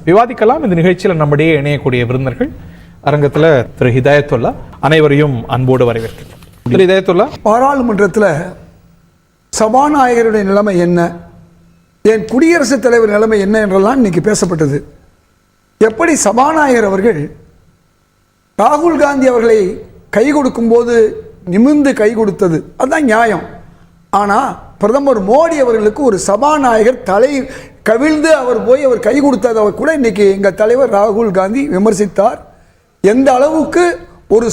விவாதிக்கலாம். இந்த நிகழ்ச்சியில் நம்முடைய இணையக்கூடிய விருந்தினர்கள் அரங்கத்தில் திரு ஹிதாயத்துல்லா, அனைவரையும் அன்போடு வரவேற்கிறோம். திரு ஹிதாயத்துல்லா, பாராளுமன்றத்தில் சபாநாயகருடைய நிலைமை என்ன, என் குடியரசுத் தலைவர் நிலைமை என்ன என்றெல்லாம் இன்னைக்கு பேசப்பட்டது. எப்படி சபாநாயகர் அவர்கள் ராகுல் காந்தி அவர்களை கை கொடுக்கும் போது நிமிர்ந்து கை கொடுத்தது அதுதான் நியாயம். ஆனால் பிரதமர் மோடி அவர்களுக்கு ஒரு சபாநாயகர் தலை கவிழ்ந்து அவர் போய் அவர் கை கொடுத்ததை கூட இன்னைக்கு எங்கள் தலைவர் ராகுல் காந்தி விமர்சித்தார். எந்த அளவுக்கு ஒரு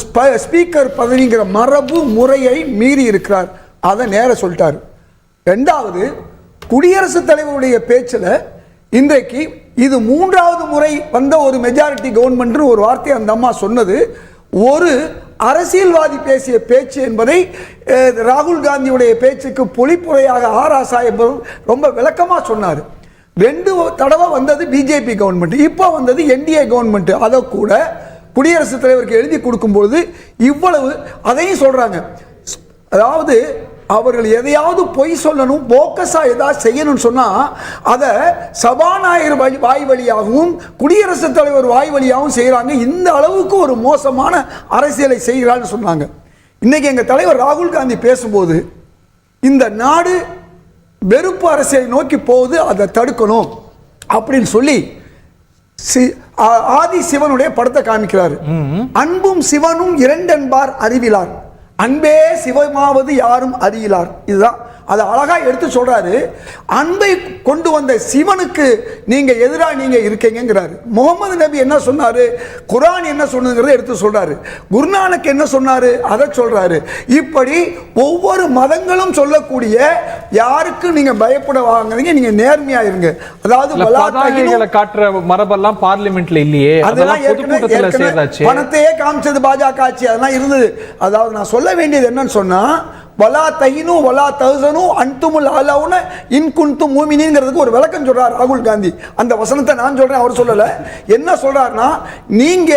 ஸ்பீக்கர் பதவிங்கிற மரபு முறையை மீறி இருக்கிறார் அதை நேர சொல்லிட்டார். ரெண்டாவது, குடியரசுத் தலைவருடைய பேச்சில் இன்றைக்கு இது 3வது முறை வந்த ஒரு மெஜாரிட்டி கவர்மெண்ட் ஒரு வார்த்தை அந்த அம்மா சொன்னது ஒரு அரசியல்வாதி பேசிய பேச்சு என்பதை ராகுல் காந்தியுடைய பேச்சுக்கு பொழிப்புரையாக ஆராசா என்பவர் ரொம்ப விளக்கமாக சொன்னார். 2 தடவை வந்தது பிஜேபி கவர்மெண்ட், இப்போ வந்தது என்டிஏ கவர்மெண்ட். அதை கூட குடியரசுத் தலைவருக்கு எழுதி கொடுக்கும்பொழுது இவ்வளவு அதையும் சொல்றாங்க. அதாவது அவர்கள் எதையாவது பொய் சொல்லணும், போக்கஸா ஏதாவது செய்யணும்னு சொன்னா அதை சபாநாயகர் வாய் வழியாகவும் குடியரசுத் தலைவர் வாய் வழியாகவும் செய்யறாங்க. இந்த அளவுக்கு ஒரு மோசமான அரசியலை செய்கிறான்னு சொன்னாங்க. இன்னைக்கு எங்க தலைவர் ராகுல் காந்தி பேசும்போது இந்த நாடு வெறுப்பு அரசியலை நோக்கி போகுது, அதை தடுக்கணும் அப்படின்னு சொல்லி ஆதி சிவனுடைய படத்தை காமிக்கிறாரு. அன்பும் சிவனும் 2 என்பார் அறிவிலார், அன்பே சிவமாவது யாரும் அறியலார். இதுதான் அதை அழகா எடுத்து சொல்றாரு. அன்பை கொண்டு வந்த சிவனுக்கு நீங்க எதிராக நீங்க இருக்கீங்கிறாரு. முகமது நபி என்ன சொன்னாரு, குர்ஆன் என்ன சொன்னதுங்கிறத எடுத்து சொல்றாரு. குருநானக் என்ன சொன்னாரு அதை சொல்றாரு. இப்படி ஒவ்வொரு மதங்களும் சொல்லக்கூடிய யாருக்கு நீங்க பயப்பட வாங்குறீங்க, நீங்க நேர்மையா இருங்க. அதாவது காட்டுற மரபெல்லாம் பார்லிமெண்ட்ல இல்லையே, அதெல்லாம் பணத்தையே காமிச்சது பாஜக ஆட்சி, அதெல்லாம் இருந்தது. அதாவது நான் சொல்ல வேண்டியது என்னன்னு சொன்னா, வலா தஹினு வலா தஹ்சனு அன்துமுல் அலவுன இன் குன்தும் மூமினீன்ங்கிறதுக்கு ஒரு விளக்கம் சொல்றார் ராகுல் காந்தி. அந்த வசனத்தை நான் சொல்றேன், அவர் சொல்லல. என்ன சொல்றாருன்னா, நீங்க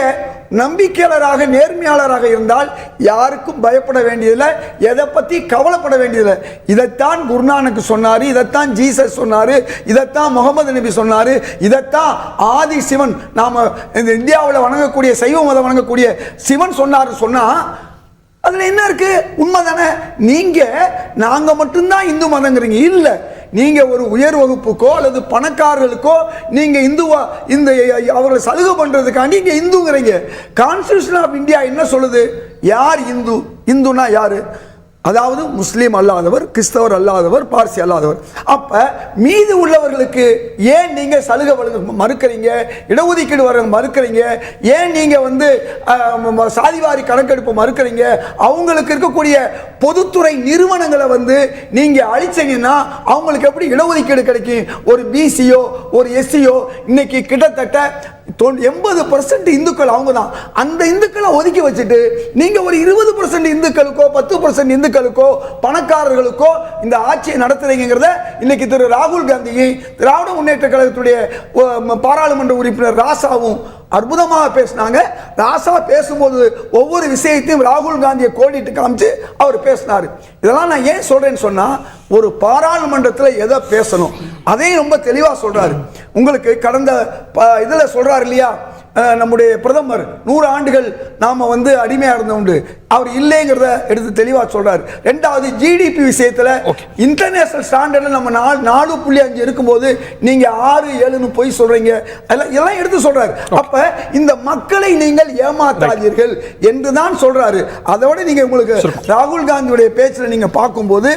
நம்பிக்கையாளராக நேர்மையாளராக இருந்தால் யாருக்கும் பயப்பட வேண்டியதில்லை, எதை பத்தி கவலைப்பட வேண்டியதில்லை. இதைத்தான் குருநானக் சொன்னாரு, இதைத்தான் ஜீசஸ் சொன்னாரு, இதைத்தான் முகமது நபி சொன்னாரு, இதைத்தான் ஆதி சிவன் நாம இந்த இந்தியாவில் வணங்கக்கூடிய சைவ மதம் வணங்கக்கூடிய சிவன் சொன்னாரு. சொன்னா அதுல என்ன இருக்கு? உண்மை தானே. நீங்க நாங்க மட்டும்தான் இந்து மதங்கிறீங்க இல்ல, நீங்க ஒரு உயர் வகுப்புக்கோ அல்லது பணக்காரர்களுக்கோ நீங்க இந்துவா இந்த அவர்களை சலுகை பண்றதுக்காண்டி இங்க இந்துங்கிறீங்க. கான்ஸ்டிடியூஷன் ஆஃப் இந்தியா என்ன சொல்லுது? யார் இந்து? இந்துனா யாரு? அதாவது முஸ்லீம் அல்லாதவர், கிறிஸ்தவர் அல்லாதவர், பார்சி அல்லாதவர். அப்ப மீது உள்ளவர்களுக்கு ஏன் நீங்க சலுகை மறுக்கிறீங்க, இடஒதுக்கீடு வர மறுக்கிறீங்க, ஏன் நீங்க சாதிவாரி கணக்கெடுப்பு மறுக்கிறீங்க? அவங்களுக்கு இருக்கக்கூடிய பொதுத்துறை நிறுவனங்களை நீங்க அழிச்சீங்கன்னா அவங்களுக்கு எப்படி இடஒதுக்கீடு கிடைக்கும்? ஒரு பிசியோ ஒரு எஸ்சியோ இன்னைக்கு கிட்டத்தட்ட 80% இந்துக்கள் அவங்க தான். அந்த இந்துக்களை ஒதுக்கி வச்சுட்டு நீங்க ஒரு 20% இந்துக்களுக்கோ 10% இந்துக்களுக்கோ பணக்காரர்களுக்கோ இந்த ஆட்சியை நடத்துறீங்கிறத இன்னைக்கு திரு ராகுல் காந்தியை திராவிட முன்னேற்ற கழகத்துடைய பாராளுமன்ற உறுப்பினர் ராசாவும் அற்புதமாக பேசினாங்க. ராசா பேசும்போது ஒவ்வொரு விஷயத்தையும் ராகுல் காந்தியை கோடிட்டு காமிச்சு அவர் பேசினார். இதெல்லாம் நான் ஏன் சொல்றேன்னு சொன்னா, ஒரு பாராளுமன்றத்தில் எதை பேசணும் அதையும் ரொம்ப தெளிவா சொல்றாரு. உங்களுக்கு கடந்த இதுல சொல்றாரு இல்லையா, நம்முடைய பிரதமர் 100 ஆண்டுகள் நாம அடிமையா இருந்த உண்டு, அவர் இல்லைங்கிறத எடுத்து தெளிவா சொல்றாரு. ரெண்டாவது, ஜிடிபி விஷயத்துல இன்டர்நேஷனல் ஸ்டாண்டர்ட்ல நம்ம 4.5 இருக்கும்போது நீங்க 6-7ன்னு போய் சொல்றீங்க, எல்லாம் எடுத்து சொல்றாரு. அப்ப இந்த மக்களை நீங்கள் ஏமாத்தாதீர்கள் என்றுதான் சொல்றாரு. அதோட நீங்க உங்களுக்கு ராகுல் காந்தியுடைய பேச்சுல நீங்க பார்க்கும்போது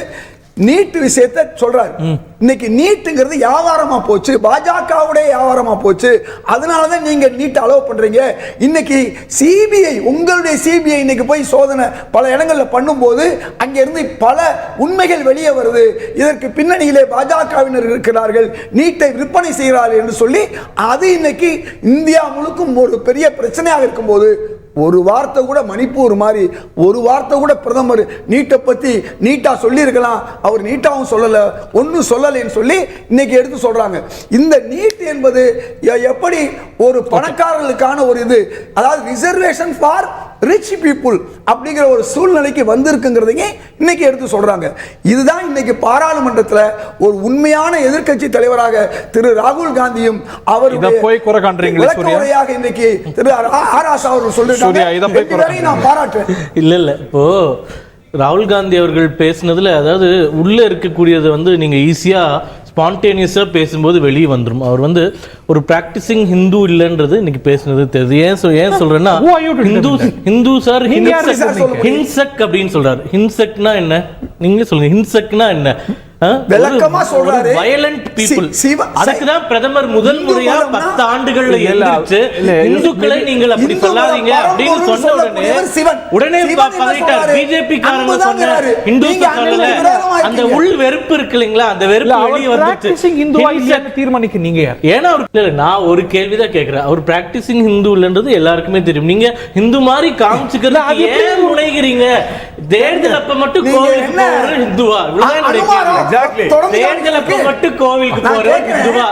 நீட் விஷயத்தை சொல்றாரு. இன்னைக்கு நீட்டுங்கிறது வியாபாரமா போச்சு, பாஜகவுடைய வியாபாரமா போச்சு. அதனாலதான் நீங்க நீட் அலோவ் பண்றீங்க. இன்னைக்கு சிபிஐ, உங்களுடைய சிபிஐ இன்னைக்கு போய் சோதனை பல இடங்கள்ல பண்ணும்போது அங்க இருந்து பல உண்மைகள் வெளியே வருது. இதற்கு பின்னணியிலே பாஜகவினர் இருக்கிறார்கள், நீட்டை விற்பனை செய்கிறார்கள் என்று சொல்லி அது இன்னைக்கு இந்தியா முழுக்கும் ஒரு பெரிய பிரச்சனையாக இருக்கும்போது ஒரு வார்த்தை கூட மணிப்பூர் மாதிரி ஒரு வார்த்தை கூட பிரதமர் நீட்டை பத்தி நீட்டா சொல்லி இருக்கலாம், அவர் நீட்டாவும் சொல்லல, ஒன்னும் சொல்லலைன்னு சொல்லி இன்னைக்கு எடுத்து சொல்றாங்க. இந்த நீட் என்பது எப்படி ஒரு பணக்காரர்களுக்கான ஒரு இது, அதாவது ரிசர்வேஷன் ஃபார் ரிச் பீப்புள் அப்படிங்கிற ஒரு சூழ்நிலைக்கு வந்திருக்குங்கிறதையே இன்னைக்கு எடுத்து சொல்றாங்க. இதுதான் இன்னைக்கு பாராளுமன்றத்தில் ஒரு உண்மையான எதிர்க்கட்சி தலைவராக திரு ராகுல் காந்தியும் அவருடைய விளக்கவுரையாக இன்னைக்கு திரு ஆராசா அவர்கள் சொல்லிருக்காங்க. நான் பாராட்டுறேன். இல்ல இப்போ ராகுல் காந்தி அவர்கள் பேசினதுல, அதாவது உள்ள இருக்கக்கூடியது வந்து நீங்க ஈஸியா ஸ்பான்டேனியஸா பேசும்போது வெளியே வந்துடும். அவர் வந்து ஒரு பிராக்டிசிங் ஹிந்து இல்லைன்றது இன்னைக்கு பேசுனது தெரியுது. ஏன் சொல்றேன்னா, ஹிந்து சார் ஹின்சக் அப்படின்னு சொல்றாரு. ஹின்சக்னா என்ன நீங்களே சொல்லுங்க. ஹின்சக்னா என்ன? விளக்கமா சொல்றாரு. Violent people. அதுக்கு தான் பிரதமர் முதல் முறையா 10 ஆண்டுகள்ல எழுந்திருச்சு இந்துக்களை நீங்கள் அப்படி சொல்லாதீங்க அப்படின்னு சொன்ன உடனே பதவிட்டார். பிஜேபி காரங்க சொன்னாரு இந்து சொல்லல. அந்த உள் வெறுப்பு இருக்கு இல்லைங்களா, அந்த வெறுப்பு வெளியே வந்துச்சு. தீர்மானிக்க நீங்க ஏன்னா அவர் நான் ஒரு கேள்விதான் கேட்கிறேன். அவர் பிராக்டிசிங் ஹிந்து இல்லைன்றது எல்லாருக்குமே தெரியும். நீங்க ஹிந்து மாதிரி காமிச்சுக்கிறது ஏன் முனைகிறீங்க? தேர்தல் அப்ப மட்டும் கோவிலுக்கு போற ஹிந்துவா? இவ்வளவுதான். தேர்தல் அப்ப மட்டும் கோவிலுக்கு போற ஹிந்துவா?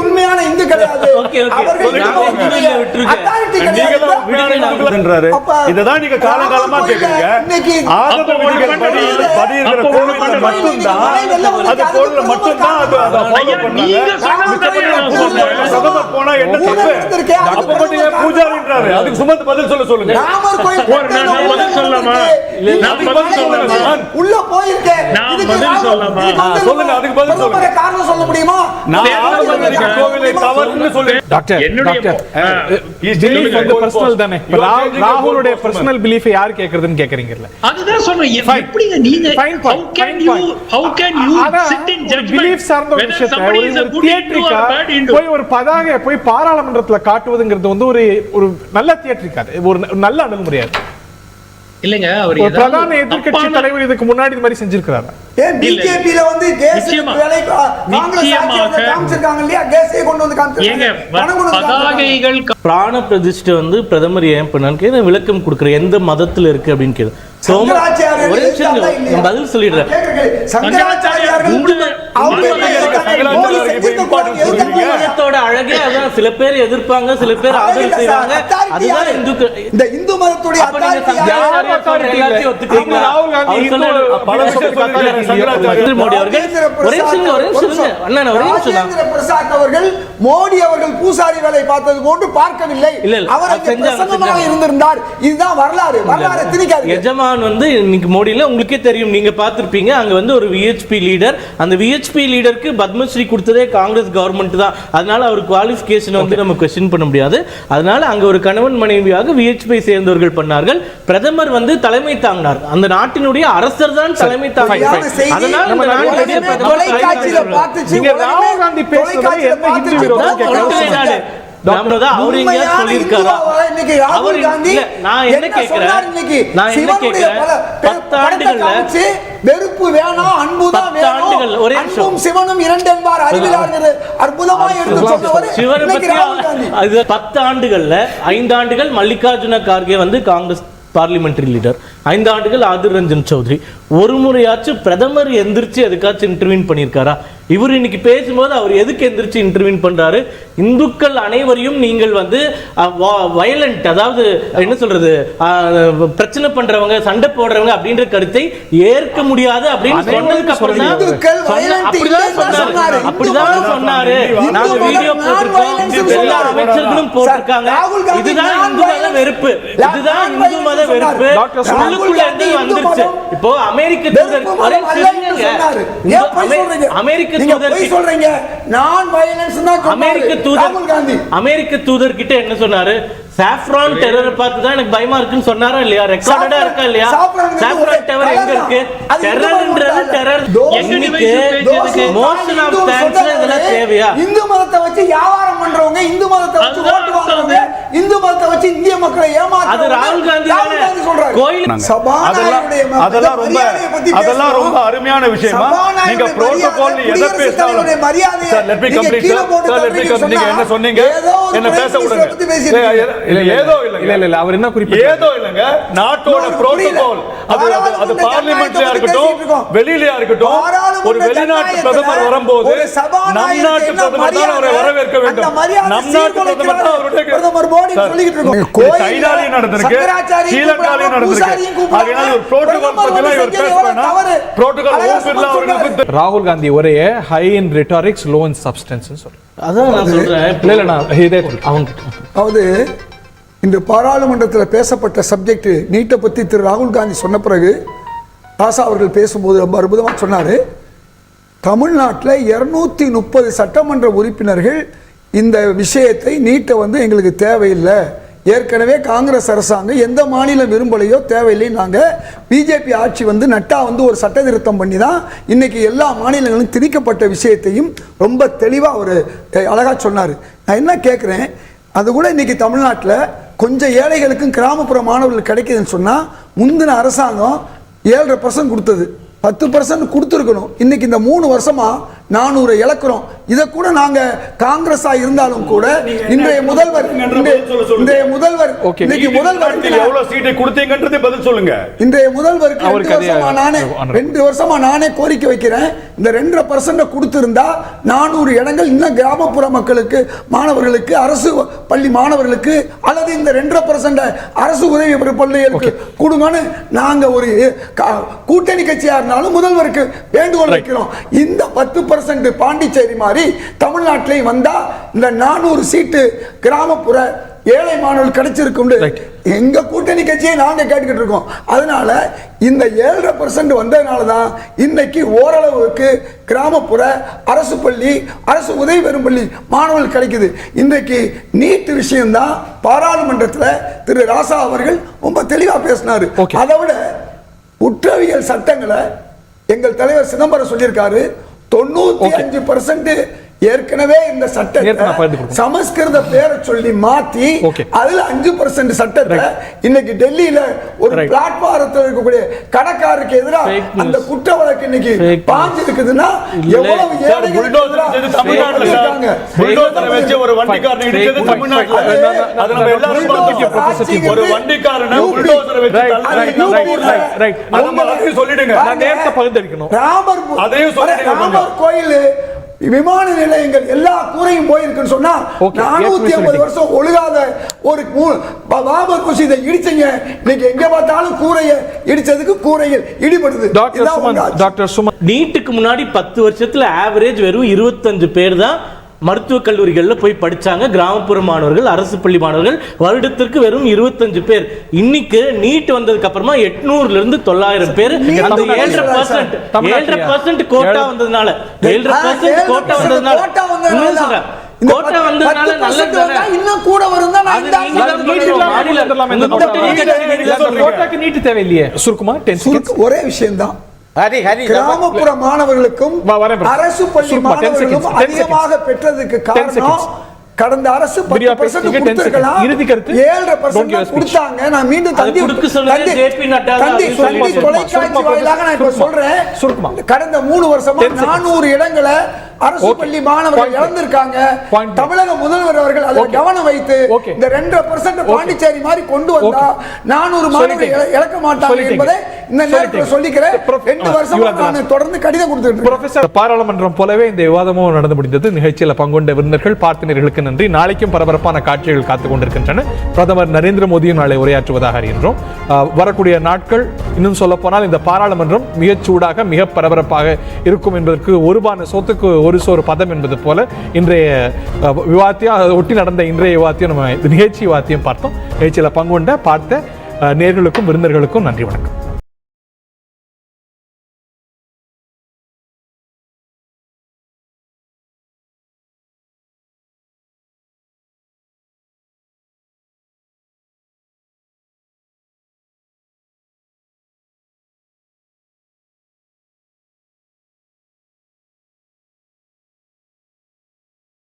உண்மையான இந்து கிடையாது. இததான் நீங்க காலகாலமா கேக்குறீங்க. ஆகம விதிகள் படி இருக்கிற கோவில்ல மட்டும்தான் அது கோவில்ல மட்டும்தான் அதை ஃபாலோ பண்ணாங்க. பிரதமர் போனா என்ன தப்பு? அப்ப மட்டும் ஏன் பூஜாரின்றாரு? அதுக்கு சுமந்து பதில் சொல்லுங்க. பதில் சொல்லலாமா? உள்ள போயிருக்கேன். சொல்லுங்க, அதுக்கு பதில் சொல்லுங்க. காரணம் சொல்ல முடியுமா? கோவிலை தவறுன்னு சொல்லு. ராகுலுடைய பர்சனல் பிலீஃப் யார் கேக்குறதுன்னு கேக்குறீங்கல்ல? அதுதான் சொல்றேன். எப்படிங்க நீங்க how can you sit in judgment whether somebody is a good Hindu or bad Hindu? போய் ஒரு பதாகை போய் பாராளுமன்றத்துல காட்டுவதுங்கிறது வந்து ஒரு நல்ல தியேட்டரிக்காது, ஒரு நல்ல அணுகுமுறையாது இல்லங்க. அவர் பிரதான எதிர்க்கட்சி தலைவர் இதுக்கு முன்னாடி இந்த மாதிரி செஞ்சிருக்காரு. ஏன் பிஜேபில வந்து கேஸ் வேலை காங்கிரஸ் ஆட்சியை காமிச்சிருக்காங்க இல்லையா? கேஸே கொண்டு வந்து காமிச்சிருக்காங்க. பதாகைகள் பிராண பிரதிஷ்டை வந்து பிரதமர் ஏன் பண்ணான்னு விளக்கம் கொடுக்குற எந்த மதத்துல இருக்கு அப்படின்னு கேளு. பதில் சொல்லிடுறேன். அழகே அதான். சில பேர் எதிர்ப்பாங்க, சில பேர் ஆதரவு செய்வாங்க. அதுதான் இந்த இந்து மதத்துடைய மோடி அவர்கள் பூசாரி வேலை பார்த்தது போன்று பார்க்கவில்லை. அவருக்கு பிரசன்னமாக இருந்திருந்தார். இதுதான் வரலாறு. வரலாறு திணிக்காது. எஜமான் வந்து இன்னைக்கு மோடியில உங்களுக்கே தெரியும், நீங்க பார்த்திருப்பீங்க. அங்க வந்து ஒரு விஹெச்பி லீடர், அந்த விஹெச்பி லீடருக்கு பத்மஸ்ரீ கொடுத்ததே காங்கிரஸ் கவர்மெண்ட் தான். அதனால அவர் குவாலிஃபிகேஷன் வந்து நம்ம क्वेश्चन பண்ண முடியாது. அதனால அங்க ஒரு கணவன் மனைவியாக விஹெச்பி சேர்ந்தவர்கள் பண்ணார்கள். பிரதமர் வந்து தலைமை தாங்கினார். அந்த நாட்டினுடைய அரசர் தான் தலைமை தாங்கினார். அதனால இந்த நாட்டினுடைய தொலைக்காட்சியில பார்த்துச்சு. நீங்க ராகுல் காந்தி பேசுறது என்ன ஹிந்து விரோதம் கேக்குறாங்க? வெறுப்பு வேணாம், அன்புதான் வேணும். அன்பும் சிவனும் இரண்டு என்பார் அறிவிலார். அற்புதமா எடுத்து சொன்னவர் 10 ஆண்டுகள்ல 5 ஆண்டுகள் மல்லிகார்ஜுன கார்கே வந்து காங்கிரஸ் பார்லிமெண்டரி லீடர், 5 ஆண்டுகள் ஆதிர் ரஞ்சன் சௌத்ரி. ஒரு முறையாச்சும் பிரதமர் எந்திரிச்சு எதுக்காச்சும் இன்டர்வீன் பண்ணியிருக்காரா? இவர் இன்னைக்கு பேசும்போது அவர் எதுக்கு எந்திரிச்சு இன்டர்வீன் பண்றாரு? இந்துக்கள் அனைவரையும் நீங்கள் வந்து வயலண்ட், அதாவது என்ன சொல்றது, பிரச்சனை பண்றவங்க, சண்டை போடுறவங்க அப்படின்ற கருத்தை ஏற்க முடியாது அப்படின்னு சொன்னதுக்கு அப்புறம் தான் அப்படிதான் சொன்னாரு. நாங்க வீடியோ போட்டிருக்கோம், எல்லா அமைச்சர்களும் போட்டிருக்காங்க. இதுதான் இந்து மத வெறுப்பு, இதுதான் இந்து மத வெறுப்பு உள்ளுக்குள்ள இருந்து வந்துருச்சு. இப்போ அமெரிக்க தூதர் அமெரிக்க தூதர் கிட்ட என்ன சொன்னாரு? சாஃப்ரான் டெரர் பார்த்து தான் எனக்கு பயமா இருக்குன்னு சொன்னாரா இல்லையா? ரெக்கார்டடா இருக்கா இல்லையா? சாஃப்ரான் டெரர் எங்க இருக்கு? டெரர்ன்றது டெரர் என்னைக்கு மோஷன் ஆஃப் தேங்க்ஸ் இதெல்லாம் தேவையா? இந்து மதத்தை வச்சு வியாபாரம் பண்றவங்க, இந்து மதத்தை வச்சு ஓட்டு வாங்குறவங்க இந்து மதத்தை வச்சு இந்திய மக்களை அது ராகுல் காந்தி சொல்றாரு. அதெல்லாம் ரொம்ப அருமையான விஷயமா நீங்க புரோட்டோகால் எதை பேசினாலும் நீங்க என்ன சொன்னீங்க என்ன பேச விடுங்க. ஏதோ இல்ல அவர் என்ன குறிப்பு ஏதோ இல்லங்க நாட்டோட புரோட்டோகால் அது பார்லிமெண்ட்லயா இருக்கட்டும் வெளியிலயா இருக்கட்டும் ஒரு வெளிநாட்டு பிரதமர் வரும்போது நம் நாட்டு பிரதமர் தான் அவரை வரவேற்க வேண்டும். நம் நாட்டு பிரதமர் தான் அவருடைய பிரதமர் மோடி சொல்லிட்டு இருக்கோம். சைனாலயே நடந்திருக்கு, ஸ்ரீலங்காலயே நடந்திருக்கு. அதனால ஒரு புரோட்டோகால் பத்தில இவர் பேசறனா புரோட்டோகால் ஓபன்ல அவருக்கு ராகுல் காந்தி ஒரே high in rhetorics low in substance சொல்றாரு. அதான் நான் சொல்றேன். இல்ல நான் அவங்க அதாவது இந்த பாராளுமன்றத்தில் பேசப்பட்ட சப்ஜெக்ட் நீட்டை பற்றி திரு ராகுல் காந்தி சொன்ன பிறகு ராசா அவர்கள் பேசும்போது ரொம்ப அற்புதமாக சொன்னார். தமிழ்நாட்டில் 230 சட்டமன்ற உறுப்பினர்கள் இந்த விஷயத்தை நீட்டை எங்களுக்கு தேவையில்லை, ஏற்கனவே காங்கிரஸ் அரசாங்கம் எந்த மாநிலம் விரும்பலையோ தேவையில்லை, நாங்கள் பிஜேபி ஆட்சி நட்டா ஒரு சட்ட திருத்தம் பண்ணி தான் இன்னைக்கு எல்லா மாநிலங்களும் திணிக்கப்பட்ட விஷயத்தையும் ரொம்ப தெளிவாக ஒரு அழகாக சொன்னார். நான் என்ன கேட்குறேன், அது கூட இன்னைக்கு தமிழ்நாட்டில் கொஞ்சம் ஏழைகளுக்கும் கிராமப்புற மாணவர்களுக்கு கிடைக்குதுன்னு சொன்னால் முந்தின அரசாங்கம் 7.5% கொடுத்தது, 10% கொடுத்துருக்கணும். இன்னைக்கு இந்த 3 வருஷமா 400 இழக்கிறோம். இதை கூட நாங்க காங்கிரஸா இருந்தாலும் கூட இன்றைய முதல்வர் இன்னைக்கு முதல்வர் எவ்வளவு சீட்டை கொடுத்தீங்கன்றதை பதில் சொல்லுங்க. இன்றைய முதல்வருக்கு 2 வருஷமா நானே கோரிக்கை வைக்கிறேன். இந்த 2.5% கொடுத்திருந்தா 400 இடங்கள் இன்னும் கிராமப்புற மக்களுக்கு மாணவர்களுக்கு அரசு பள்ளி மாணவர்களுக்கு அல்லது இந்த 2.5% அரசு உதவி பள்ளிகளுக்கு கொடுங்கன்னு நாங்க ஒரு கூட்டணி கட்சியா இருந்தாலும் முதல்வருக்கு வேண்டுகோள் வைக்கிறோம். இந்த 10% பாண்டிச்சேரி மாதிரி தமிழ்நாட்டிலையும் வந்தா இந்த 400 சீட்டு கிராமப்புற ஏழை மாணவர்கள் கிடைச்சிருக்கும் எங்க கூட்டணி கட்சியை நாங்க கேட்டுக்கிட்டு இருக்கோம். அதனால இந்த 7.5% வந்ததுனால தான் இன்னைக்கு ஓரளவுக்கு கிராமப்புற அரசு பள்ளி அரசு உதவி பெறும் பள்ளி மாணவர்கள் கிடைக்குது. இன்றைக்கு நீட் விஷயம்தான் பாராளுமன்றத்தில் திரு ராசா அவர்கள் ரொம்ப தெளிவா பேசினாரு. அதை விட குற்றவியல் சட்டங்களை எங்கள் தலைவர் சிதம்பரம் சொல்லியிருக்காரு. 95% ஏற்கனவே இந்த சட்டத்தை சமஸ்கிருத பேரை சொல்லி மாத்தி அதுல 5% சட்டத்தை இன்னைக்கு டெல்லியில ஒரு பிளாட்பாரத்தில் இருக்கக்கூடிய கடைக்காரருக்கு எதிராக அந்த குற்ற வழக்கு இன்னைக்கு பாஞ்சு இருக்குதுன்னா எவ்வளவு ஒரு வண்டிக்காரனை இடிச்சது தமிழ்நாட்டுல. அது நம்ம எல்லாரும் பார்த்துட்டோம். ஒரு வண்டிக்காரனை புல்டோசரை வச்சு தள்ளுறாங்க. சொல்லிடுங்க, நான் நேரத்தை பகிர்ந்தளிக்கணும். ராமர் கோயில் விமான நிலையங்கள் எல்லா கூரையும் போயிருக்குன்னு சொன்னா 450 வருஷம் ஒழுகாத ஒரு பாபர் மசூதியை இடிச்சீங்க. இன்னைக்கு எங்க பார்த்தாலும் கூரையை இடிச்சதுக்கு கூரையில் இடிபடுது. டாக்டர் சுமன், நீட்டுக்கு முன்னாடி 10 வருஷத்துல ஆவரேஜ் வெறும் 25 பேர் தான் மருத்துவக் கல்லூரிகளில் போய் படிச்சாங்க. கிராமப்புற மாணவர்கள் அரசு பள்ளி மாணவர்கள் வருடத்திற்கு வெறும் 25 பேர். இன்னைக்கு நீட் வந்ததுக்கு அப்புறமா 800 இருந்து 900 பேர். அந்த 7% கோட்டா வந்ததுனால 7% கோட்டா வந்ததுனால கோட்டா வந்ததுனால நல்லது இன்னும் கூட வரும் தான். நீட் தேவையில்லையே. சுருக்குமா ஒரே விஷயம் தான், கிராமப்புற மாணவர்களுக்கும் அரசு பள்ளி மாணவர்களுக்கும் அதிகமாக பெற்றதுக்கு காரணம் கடந்த அரசு 10% கொடுத்திருக்கலாம். 7% கொடுத்தாங்க. நான் மீண்டும் தந்தி தொலைக்காட்சி வாயிலாக நான் இப்ப சொல்றேன். கடந்த 3 வருஷமா 400 இடங்களை அரசு பள்ளி மாணவர்கள் இழந்திருக்காங்க. தமிழக முதல்வர் அவர்கள் அதை கவனம் வைத்து இந்த 2% பாண்டிச்சேரி மாதிரி கொண்டு வந்தா 400 மாணவர்கள் இழக்க மாட்டாங்க என்பதை இந்த நேரத்தில் சொல்லிக்கிறேன். 2 வருஷமா நான் தொடர்ந்து கடிதம் கொடுத்துட்டு ப்ரொஃபசர். பாராளுமன்றம் போலவே இந்த விவாதமும் நடந்து முடிந்தது. நிகழ்ச்சியில் பங்கொண்ட விருந்தினர்கள் பார்த்தினர்களுக்கு நன்றி. நாளைக்கும் பரபரப்பான காட்சிகள் காத்துக் கொண்டிருக்கின்றன. பிரதமர் நரேந்திர மோடியும் நாளை உரையாற்றுவதாக அறிகின்றோம். வரக்கூடிய நாட்கள் இன்னும் சொல்ல போனால் இந்த பாராளுமன்றம் மிகச் சூடாக மிக பரபரப்பாக இருக்கும் என்பதற்கு ஒருபான சொத்துக்கு ஒரு சோறு பதம் என்பது போல இன்றைய விவாதத்தையும் ஒட்டி நடந்த இன்றைய விவாதத்தையும் நம்ம நிகழ்ச்சி விவாதத்தையும் பார்த்தோம். நிகழ்ச்சியில் பங்குகொண்ட பார்த்த நேயர்களுக்கும் விருந்தினர்களுக்கும் நன்றி, வணக்கம்.